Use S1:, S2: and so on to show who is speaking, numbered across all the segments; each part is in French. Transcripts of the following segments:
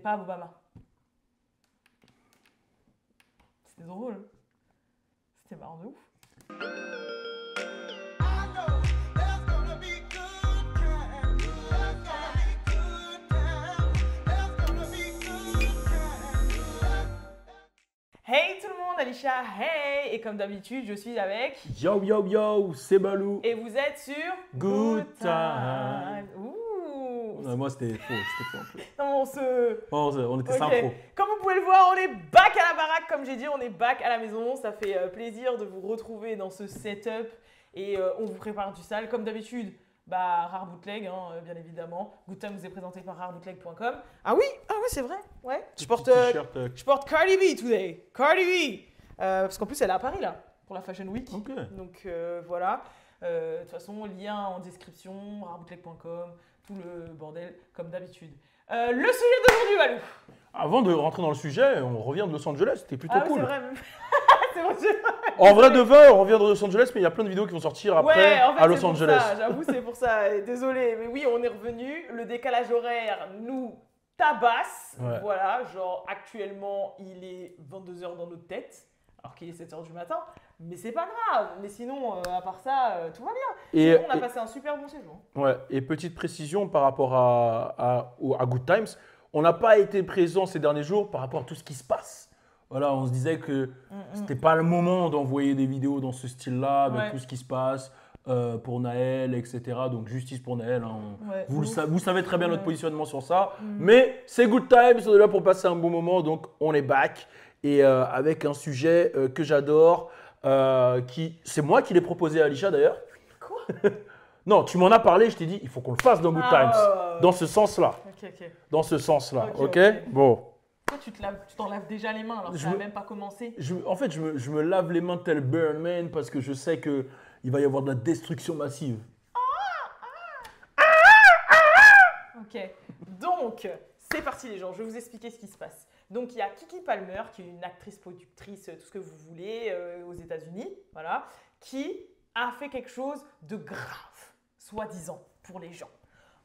S1: pas Obama. C'était drôle. C'était marrant de ouf. Hey tout le monde, Alicia, hey! Et comme d'habitude, je suis avec...
S2: Yo yo yo, c'est Balou.
S1: Et vous êtes sur...
S2: Good Time.
S1: Ouh!
S2: Moi c'était faux un peu.
S1: Non,
S2: On était
S1: Ok.
S2: synchro.
S1: Comme vous pouvez le voir, on est back à la baraque, comme j'ai dit, on est back à la maison. Ça fait plaisir de vous retrouver dans ce setup et on vous prépare du sale. Comme d'habitude, Rare Bootleg, bien évidemment. Good Time vous est présenté par rarebootleg.com. Ah oui, c'est vrai. Ouais. Je porte Cardi B today. Cardi B. Parce qu'en plus, elle est à Paris là pour la Fashion Week.
S2: Ok.
S1: Donc voilà. De toute façon, lien en description, rarebootleg.com, tout le bordel comme d'habitude. Le sujet d'aujourd'hui, Valou.
S2: Avant de rentrer dans le sujet, on revient de Los Angeles, c'était plutôt
S1: Oui,
S2: cool.
S1: c'est vrai. C'est bon,
S2: En vrai de vrai, on revient de Los Angeles, mais il y a plein de vidéos qui vont sortir après
S1: ouais, en fait,
S2: à Los
S1: c'est pour
S2: Angeles.
S1: ça, j'avoue, c'est pour ça. Désolé, mais oui, on est revenu. Le décalage horaire nous tabasse.
S2: Ouais.
S1: Voilà, genre actuellement, il est 22h dans notre tête, alors qu'il est 7h du matin. Mais c'est pas grave. Mais sinon, à part ça, tout va bien.
S2: Et,
S1: Sinon, on a passé un super bon séjour.
S2: ouais, et petite précision par rapport à Good Times, on n'a pas été présent ces derniers jours par rapport à tout ce qui se passe. Voilà, on se disait que c'était pas le moment d'envoyer des vidéos dans ce style-là, avec
S1: Ouais.
S2: tout ce qui se passe pour Naël, etc. Donc justice pour Naël.
S1: Ouais,
S2: Vous savez très bien notre
S1: Ouais.
S2: positionnement sur ça. Mais c'est Good Times, on est là pour passer un bon moment, donc on est back. Et avec un sujet que j'adore, c'est moi qui l'ai proposé à Alicia d'ailleurs.
S1: Quoi?
S2: Non, tu m'en as parlé, je t'ai dit, il faut qu'on le fasse dans Good Times. Dans ce sens-là.
S1: Ok.
S2: Dans ce sens-là,
S1: Ok,
S2: ok,
S1: ok.
S2: Bon.
S1: Toi, tu t'en laves déjà les mains alors que ça n'a même pas commencé.
S2: En fait, je me lave les mains tel Burn Man parce que je sais qu'il va y avoir de la destruction massive.
S1: Ok, donc c'est parti les gens, je vais vous expliquer ce qui se passe. Donc il y a Keke Palmer, qui est une actrice, productrice, tout ce que vous voulez, aux États-Unis, voilà, qui a fait quelque chose de grave, soi-disant, pour les gens.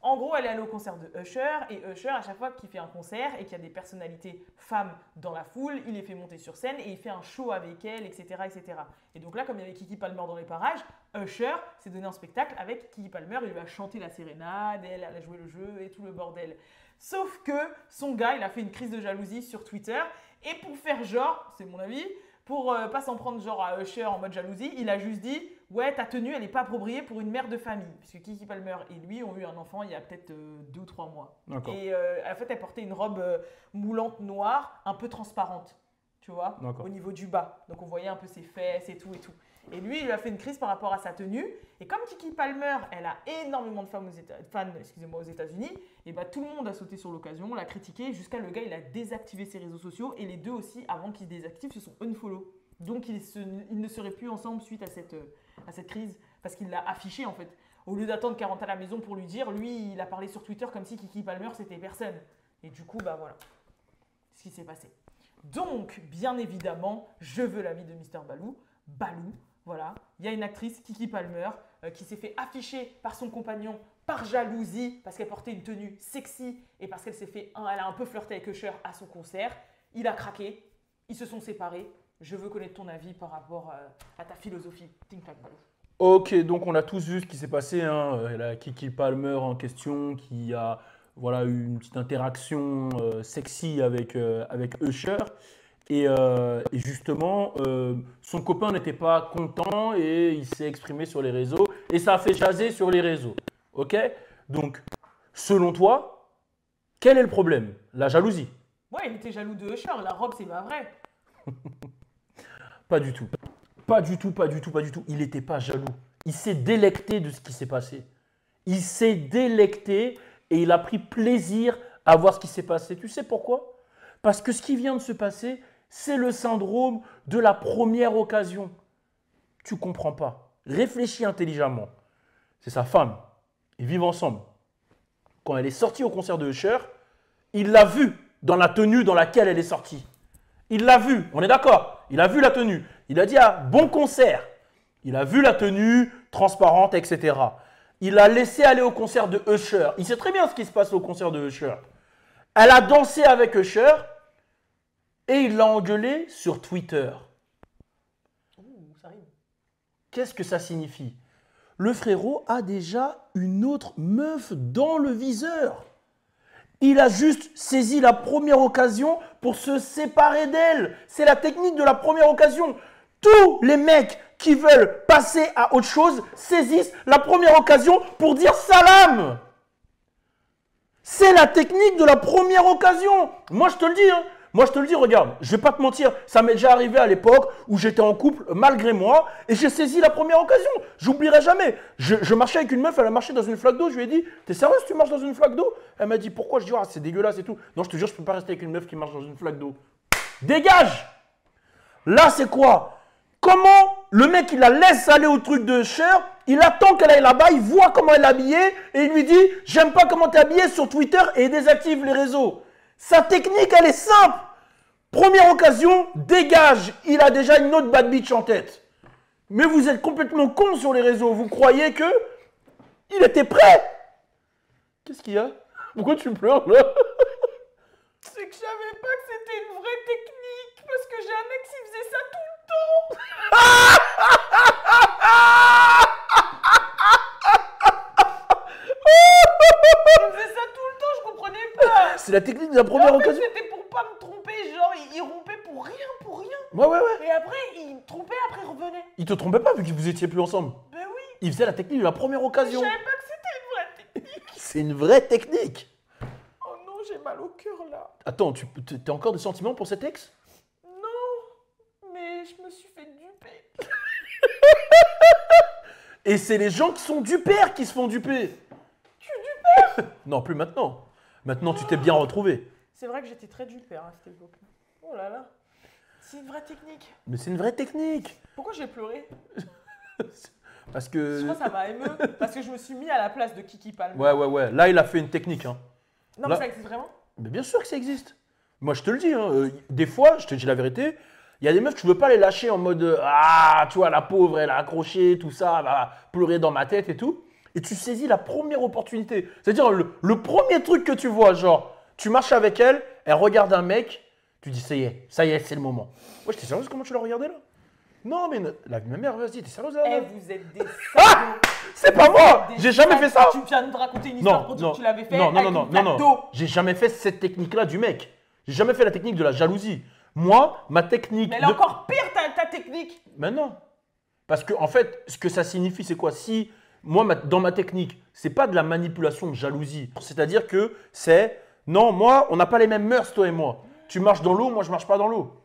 S1: En gros, elle est allée au concert de Usher, et Usher, à chaque fois qu'il fait un concert et qu'il y a des personnalités femmes dans la foule, il les fait monter sur scène et il fait un show avec elles, etc., etc. Et donc là, comme il y avait Keke Palmer dans les parages, Usher s'est donné un spectacle avec Keke Palmer, il lui a chanté la sérénade, elle a joué le jeu et tout le bordel. Sauf que son gars, il a fait une crise de jalousie sur Twitter, et pour faire genre, c'est mon avis, pour pas s'en prendre genre à Usher en mode jalousie, il a juste dit « Ouais, ta tenue, elle n'est pas appropriée pour une mère de famille. » Puisque Keke Palmer et lui ont eu un enfant il y a peut-être 2 ou 3 mois.
S2: D'accord.
S1: Et en fait, elle portait une robe moulante noire, un peu transparente, tu vois,
S2: D'accord.
S1: au niveau du bas. Donc on voyait un peu ses fesses et tout et tout. Et lui, il lui a fait une crise par rapport à sa tenue. Et comme Keke Palmer, elle a énormément de fans aux États-Unis, et bah, tout le monde a sauté sur l'occasion, l'a critiqué, jusqu'à le gars, il a désactivé ses réseaux sociaux. Et les deux aussi, avant qu'ils se désactivent, se sont unfollow. Donc ils ne seraient plus ensemble suite à cette crise, parce qu'il l'a affiché en fait. Au lieu d'attendre qu'elle rentre à la maison pour lui dire, lui, il a parlé sur Twitter comme si Keke Palmer, c'était personne. Et du coup, bah voilà, ce qui s'est passé. Donc, bien évidemment, je veux l'avis de Mr. Balou. Voilà, il y a une actrice, Keke Palmer, qui s'est fait afficher par son compagnon par jalousie parce qu'elle portait une tenue sexy et parce elle a un peu flirté avec Usher à son concert. Il a craqué, ils se sont séparés. Je veux connaître ton avis par rapport à ta philosophie. Think like Balou.
S2: Ok, donc on a tous vu ce qui s'est passé. La Keke Palmer en question qui a eu une petite interaction sexy avec Usher. Et justement, son copain n'était pas content et il s'est exprimé sur les réseaux. Et ça a fait jaser sur les réseaux. Ok? Donc, selon toi, quel est le problème? La jalousie?
S1: Ouais, il était jaloux de Usher. La robe, c'est pas vrai.
S2: Pas du tout. Pas du tout. Il n'était pas jaloux. Il s'est délecté de ce qui s'est passé. Il s'est délecté et il a pris plaisir à voir ce qui s'est passé. Tu sais pourquoi? Parce que ce qui vient de se passer, c'est le syndrome de la première occasion. Tu comprends pas. Réfléchis intelligemment. C'est sa femme. Ils vivent ensemble. Quand elle est sortie au concert de Usher, il l'a vue dans la tenue dans laquelle elle est sortie. Il l'a vue, on est d'accord. Il a vu la tenue. Il a dit bon concert. Il a vu la tenue transparente, etc. Il a laissé aller au concert de Usher. Il sait très bien ce qui se passe au concert de Usher. Elle a dansé avec Usher et il l'a engueulé sur Twitter.
S1: Ouh, ça arrive.
S2: Qu'est-ce que ça signifie? Le frérot a déjà une autre meuf dans le viseur. Il a juste saisi la première occasion pour se séparer d'elle. C'est la technique de la première occasion. Tous les mecs qui veulent passer à autre chose saisissent la première occasion pour dire salam. C'est la technique de la première occasion. Moi, je te le dis, hein. Moi, je te le dis, regarde, je vais pas te mentir, ça m'est déjà arrivé à l'époque où j'étais en couple malgré moi et j'ai saisi la première occasion. J'oublierai jamais. Je marchais avec une meuf, elle a marché dans une flaque d'eau, je lui ai dit, t'es sérieuse, tu marches dans une flaque d'eau? Elle m'a dit, pourquoi? Je dis, ah, c'est dégueulasse et tout. Non, je te jure, je peux pas rester avec une meuf qui marche dans une flaque d'eau. Dégage! Là, c'est quoi? Comment le mec, il la laisse aller au truc de Cher, il attend qu'elle aille là-bas, il voit comment elle est habillée et il lui dit, j'aime pas comment t'es habillée sur Twitter et il désactive les réseaux. Sa technique, elle est simple. Première occasion, dégage. Il a déjà une autre bad bitch en tête. Mais vous êtes complètement con sur les réseaux. Vous croyez que il était prêt. Qu'est-ce qu'il y a? Pourquoi tu pleures là?
S1: C'est que je savais pas que c'était une vraie technique. Parce que j'ai un mec qui faisait ça tout le temps. Il faisait ça tout le temps, je comprenais pas.
S2: C'est la technique de la première
S1: En fait,
S2: occasion.
S1: c'était pour pas me tromper, genre il rompait pour rien, pour rien.
S2: Ouais.
S1: Et après, il me trompait, après il revenait.
S2: Il te trompait pas vu que vous étiez plus ensemble.
S1: Ben oui,
S2: Il faisait la technique de la première
S1: je
S2: occasion.
S1: savais pas que c'était une vraie technique.
S2: C'est une vraie technique.
S1: Oh non, j'ai mal au cœur là.
S2: Attends, t'as encore des sentiments pour cet ex?
S1: Non, mais je me suis fait duper.
S2: Et c'est les gens qui sont dupers qui se font duper.
S1: Tu dupes?
S2: Non, plus maintenant. Maintenant, tu t'es bien retrouvé.
S1: C'est vrai que j'étais très dupère à cette époque. Oh là là. C'est une vraie technique.
S2: Mais c'est une vraie technique.
S1: Pourquoi j'ai pleuré?
S2: Parce
S1: Je
S2: que...
S1: crois que ça m'a ému. Parce que je me suis mis à la place de Kiki Palmer.
S2: Ouais. Là, il a fait une technique. Hein.
S1: Non,
S2: Là-
S1: mais ça existe vraiment?
S2: Mais bien sûr que ça existe. Moi, je te le dis. Hein. Des fois, je te dis la vérité, il y a des meufs, tu veux pas les lâcher en mode ah, tu vois, la pauvre, elle a accroché, tout ça, elle va pleurer dans ma tête et tout. Et tu saisis la première opportunité. C'est-à-dire, le premier truc que tu vois, genre, tu marches avec elle, elle regarde un mec, tu dis ça y est, c'est le moment. Moi, j'étais sérieuse, comment tu l'as regardé là? Non, mais la vie de ma mère, vas-y, t'es sérieuse là?
S1: Eh, vous êtes des salauds.
S2: C'est pas moi!
S1: Des
S2: J'ai jamais
S1: salauds.
S2: fait ça!
S1: Tu viens de me raconter une histoire pour dire que tu l'avais fait avec une flaque d'eau.
S2: non. J'ai jamais fait cette technique-là du mec. J'ai jamais fait la technique de la jalousie. Moi, ma technique.
S1: Mais elle est encore pire ta technique.
S2: Mais non. Parce que, en fait, ce que ça signifie, c'est quoi? Si, moi, dans ma technique, c'est pas de la manipulation de jalousie. C'est-à-dire que c'est. Non, moi, on n'a pas les mêmes mœurs, toi et moi. Tu marches dans l'eau, moi, je marche pas dans l'eau.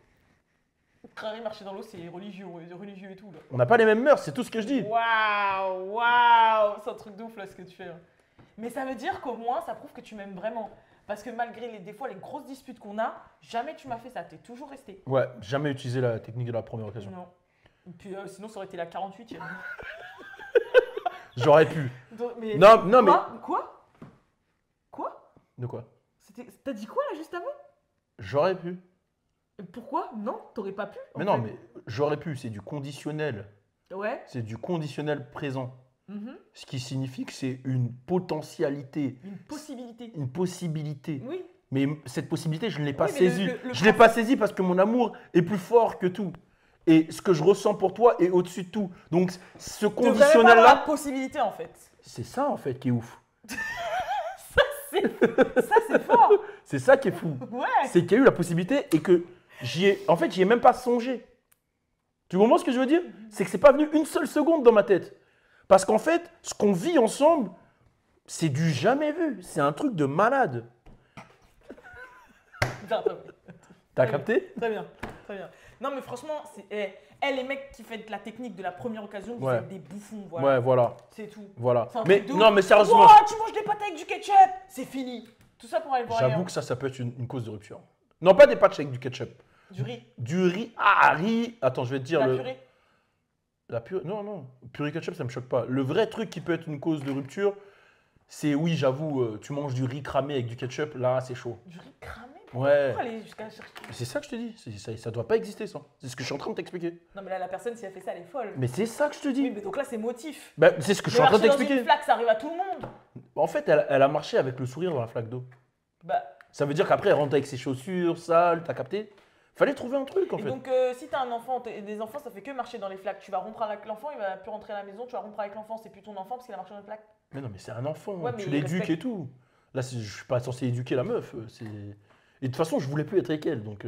S1: Crary marcher dans l'eau, c'est religieux et tout là.
S2: On n'a pas les mêmes mœurs, c'est tout ce que je dis.
S1: Waouh. C'est un truc de ouf là ce que tu fais. Là. Mais ça veut dire qu'au moins, ça prouve que tu m'aimes vraiment. Parce que malgré des fois les grosses disputes qu'on a, jamais tu m'as fait ça. T'es toujours resté.
S2: Ouais, jamais utilisé la technique de la première occasion.
S1: Non. Et puis sinon, ça aurait été la 48e.
S2: J'aurais pu.
S1: Mais,
S2: Non, mais.
S1: Quoi?
S2: De quoi?
S1: T'as dit quoi là juste avant?
S2: J'aurais pu.
S1: Pourquoi? Non, t'aurais pas pu.
S2: Mais non, mais j'aurais pu, c'est du conditionnel.
S1: Ouais.
S2: C'est du conditionnel présent.
S1: Mhm.
S2: Ce qui signifie que c'est une potentialité,
S1: Une possibilité.
S2: une possibilité.
S1: Oui.
S2: Mais cette possibilité, je ne l'ai pas
S1: Oui, mais
S2: saisie.
S1: le
S2: Je ne l'ai pas saisie parce que mon amour est plus fort que tout. Et ce que je ressens pour toi est au-dessus de tout. Donc ce
S1: Tu devrais même pas avoir la
S2: conditionnel-là,
S1: possibilité en fait.
S2: c'est ça en fait qui est ouf.
S1: Ça c'est fort.
S2: C'est ça qui est fou.
S1: Ouais.
S2: C'est qu'il y a eu la possibilité et que j'y ai même pas songé. Tu comprends ce que je veux dire? C'est que c'est pas venu une seule seconde dans ma tête. Parce qu'en fait, ce qu'on vit ensemble, c'est du jamais vu. C'est un truc de malade. T'as capté?
S1: Très bien. Non mais franchement, les mecs qui font la technique de la première occasion, vous
S2: Ouais.
S1: êtes des bouffons, voilà.
S2: Ouais, voilà.
S1: C'est tout.
S2: Voilà.
S1: C'est un
S2: Mais
S1: truc de
S2: non,
S1: ouf.
S2: mais sérieusement,
S1: Wow, tu manges des pâtes avec du ketchup, c'est fini. Tout ça pour aller voir
S2: j'avoue
S1: ailleurs.
S2: que ça peut être une cause de rupture. Non, pas des pâtes avec du ketchup.
S1: Du riz,
S2: Du riz. Ah, riz. Attends, je vais te dire
S1: la
S2: le.
S1: purée.
S2: La purée. Non. Purée ketchup, ça me choque pas. Le vrai truc qui peut être une cause de rupture, c'est oui, j'avoue, tu manges du riz cramé avec du ketchup, là, c'est chaud.
S1: Du riz cramé.
S2: Ouais.
S1: Pourquoi aller jusqu'à chercher?
S2: C'est ça que je te dis. Ça doit pas exister, ça. C'est ce que je suis en train de t'expliquer.
S1: Non mais là la personne si elle fait ça elle est folle.
S2: Mais c'est ça que je te
S1: Oui,
S2: dis.
S1: mais donc là c'est motif.
S2: Bah, c'est ce que je suis
S1: Mais
S2: en train de
S1: marcher dans
S2: t'expliquer.
S1: une flaque, ça arrive à tout le monde.
S2: En fait, elle a marché avec le sourire dans la flaque d'eau.
S1: Bah,
S2: Ça veut dire qu'après, elle rentre avec ses chaussures sales, t'as capté? Fallait trouver un truc en
S1: Et
S2: fait.
S1: donc, si t'as un enfant, des enfants, ça fait que marcher dans les flaques. Tu vas rompre avec l'enfant, il va plus rentrer à la maison, tu vas rompre avec l'enfant, c'est plus ton enfant parce qu'il a marché dans les flaques.
S2: Mais non, mais c'est un enfant,
S1: Ouais, mais
S2: tu
S1: il
S2: l'éduques
S1: respecte.
S2: et tout. Là, je suis pas censé éduquer la meuf. Et de toute façon, je voulais plus être avec elle. Donc,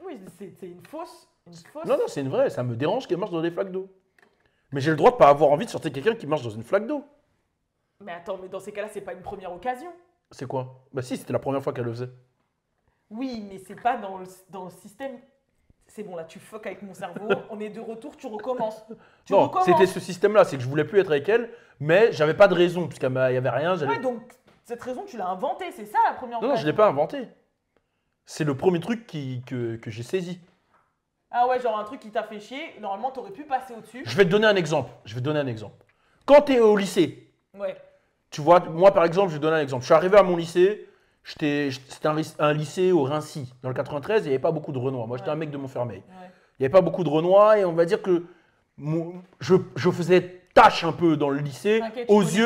S1: Oui, c'est une fausse. Une fausse.
S2: non, non, c'est une vraie. Ça me dérange qu'elle marche dans des flaques d'eau. Mais j'ai le droit de pas avoir envie de sortir quelqu'un qui marche dans une flaque d'eau.
S1: Mais attends, mais dans ces cas-là, c'est pas une première occasion.
S2: C'est quoi? Bah si, c'était la première fois qu'elle le faisait.
S1: Oui, mais c'est pas dans le système. C'est bon, là, tu fuck avec mon cerveau. On est de retour, tu recommences. Tu
S2: Non,
S1: recommences.
S2: c'était ce système-là, c'est que je voulais plus être avec elle, mais j'avais pas de raison, puisqu'il y avait rien.
S1: Ouais, donc cette raison, tu l'as inventée, c'est ça la première
S2: Non, non, je
S1: occasion.
S2: l'ai pas inventé. C'est le premier truc que j'ai saisi.
S1: Ah ouais, genre un truc qui t'a fait chier, normalement, t'aurais pu passer au-dessus.
S2: Je vais te donner un exemple. Je vais te donner un exemple. Quand tu es au lycée,
S1: Ouais.
S2: tu vois, moi par exemple, je vais te donner un exemple. Je suis arrivé à mon lycée, c'était un lycée au Rincy. Dans le 93, il n'y avait pas beaucoup de Renois. Moi, j'étais
S1: Ouais.
S2: un mec de Montfermeil.
S1: Ouais.
S2: Il n'y avait pas beaucoup de Renois et on va dire que je faisais tâche un peu dans le lycée
S1: T'inquiète,
S2: aux
S1: je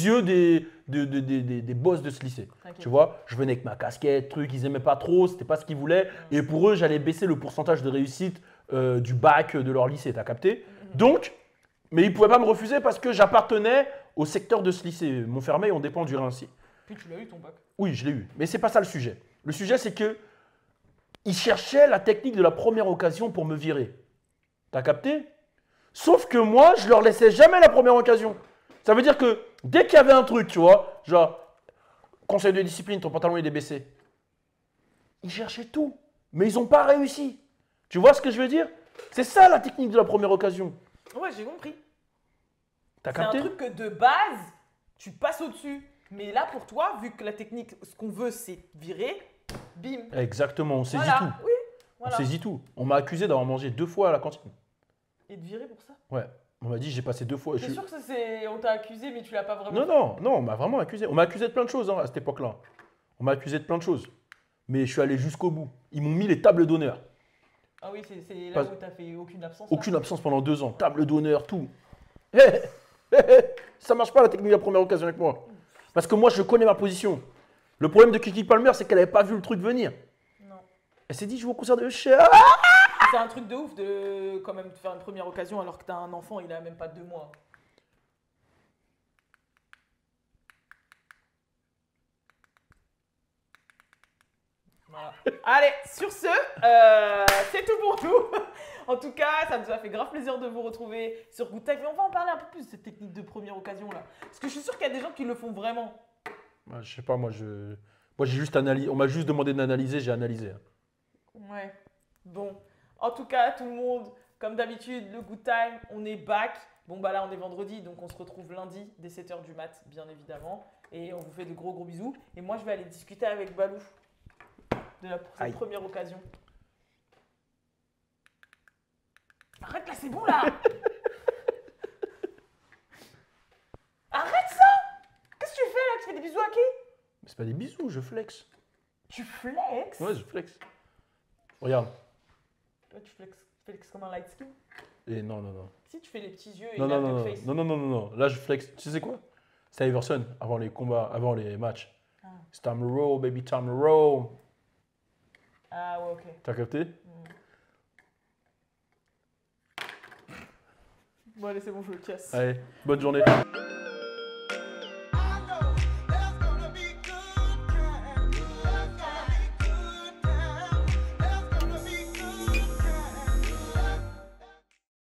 S2: yeux des boss de ce lycée.
S1: T'inquiète.
S2: Tu vois, je venais avec ma casquette, truc, ils aimaient pas trop, c'était pas ce qu'ils voulaient. Et pour eux, j'allais baisser le pourcentage de réussite du bac de leur lycée, t'as capté? Donc, mais ils pouvaient pas me refuser parce que j'appartenais au secteur de ce lycée. Montfermeil, on dépend du Rincy.
S1: Puis tu l'as eu ton bac.
S2: Oui, je l'ai eu. Mais c'est pas ça le sujet. Le sujet, c'est que ils cherchaient la technique de la première occasion pour me virer. T'as capté? Sauf que moi, je leur laissais jamais la première occasion. Ça veut dire que dès qu'il y avait un truc, tu vois, genre, conseil de discipline, ton pantalon il est baissé. Ils cherchaient tout, mais ils n'ont pas réussi. Tu vois ce que je veux dire? C'est ça la technique de la première occasion.
S1: Ouais, j'ai compris.
S2: T'as
S1: C'est un
S2: capté?
S1: truc que de base, tu passes au-dessus. Mais là, pour toi, vu que la technique, ce qu'on veut, c'est virer, bim.
S2: Exactement, on saisit
S1: Voilà.
S2: tout.
S1: Oui,
S2: On
S1: voilà.
S2: saisit tout. On m'a accusé d'avoir mangé 2 fois à la cantine.
S1: Et de virer pour ça.
S2: Ouais, on m'a dit j'ai passé 2 fois.
S1: T'es sûr que ça, c'est. On t'a accusé, mais tu l'as pas vraiment
S2: Non,
S1: fait.
S2: non, non, on m'a vraiment accusé. On m'a accusé de plein de choses hein, à cette époque-là. On m'a accusé de plein de choses. Mais je suis allé jusqu'au bout. Ils m'ont mis les tables d'honneur.
S1: Ah oui, c'est là
S2: Pas-
S1: où t'as fait aucune absence. là.
S2: Aucune absence pendant 2 ans. Table d'honneur, tout. Ça marche pas la technique de la première occasion avec moi. Parce que moi, je connais ma position. Le problème de Kiki Palmer, c'est qu'elle n'avait pas vu le truc venir.
S1: Non.
S2: Elle s'est dit, je vais au concert de Cher.
S1: C'est un truc de ouf de quand même te faire une première occasion alors que t'as un enfant, il a même pas 2 mois. Voilà. Allez, sur ce, c'est tout pour nous. En tout cas, ça nous a fait grave plaisir de vous retrouver sur Good Time. Mais on va en parler un peu plus de cette technique de première occasion là. Parce que je suis sûr qu'il y a des gens qui le font vraiment.
S2: Bah, je sais pas, moi j'ai juste analysé. On m'a juste demandé d'analyser, j'ai analysé.
S1: Ouais. Bon. En tout cas, tout le monde, comme d'habitude, le Good Time, on est back. Bon, bah là, on est vendredi, donc on se retrouve lundi dès 7h du mat, bien évidemment. Et on vous fait de gros gros bisous. Et moi, je vais aller discuter avec Balou de cette
S2: Aïe.
S1: première occasion. Arrête là, c'est bon là. Arrête ça. Qu'est-ce que tu fais là? Tu fais des bisous à qui?
S2: Mais c'est pas des bisous, je flex.
S1: Tu flexes?
S2: Ouais, je flex. Regarde.
S1: Toi, tu flexes comme un light skin.
S2: Et non, non, non.
S1: Si tu fais les petits yeux et
S2: Non,
S1: la
S2: non, non,
S1: face.
S2: non, non, non, non, non. Là, je flex. Tu sais quoi? C'était Iverson avant les combats, avant les matchs.
S1: Ah.
S2: C'est time to roll, baby, time to roll.
S1: Ah ouais, ok.
S2: T'as capté?
S1: Bon allez, c'est bon, je le casse.
S2: Allez, bonne journée.